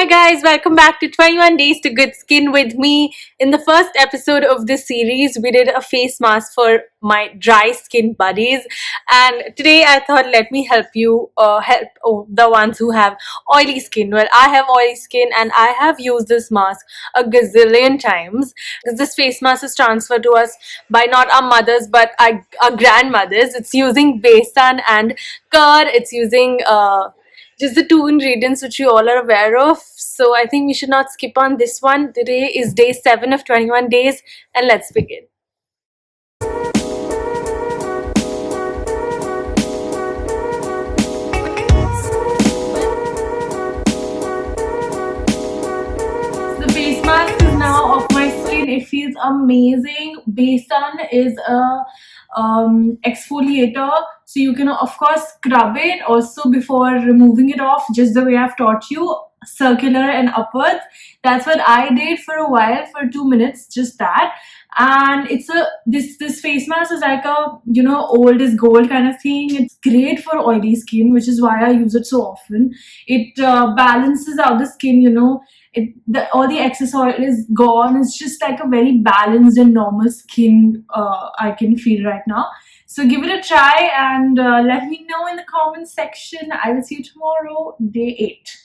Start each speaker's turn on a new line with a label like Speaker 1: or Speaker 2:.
Speaker 1: Hi guys, welcome back to 21 Days to Good Skin with me. In the first episode of this series, we did a face mask for my dry skin buddies, and today I thought let me help you help the ones who have oily skin. Well, I have oily skin and I have used this mask a gazillion times. This face mask is transferred to us by not our mothers but our grandmothers. It's using besan and curd. It's using just the two ingredients which you all are aware of. So I think we should not skip on this one. Today is day 7 of 21 days, and let's begin. The face mask is now off my skin. It feels amazing. Besan is a exfoliator, so you can of course scrub it also before removing it off, just the way I've taught you, circular and upwards. That's what I did for a while, for 2 minutes, just that. And it's a this face mask is like a old is gold kind of thing. It's great for oily skin, which is why I use it so often. It balances out the skin. All the excess oil is gone. It's just like a very balanced and normal skin I can feel right now. So give it a try and let me know in the comment section. I will see you tomorrow, day 8.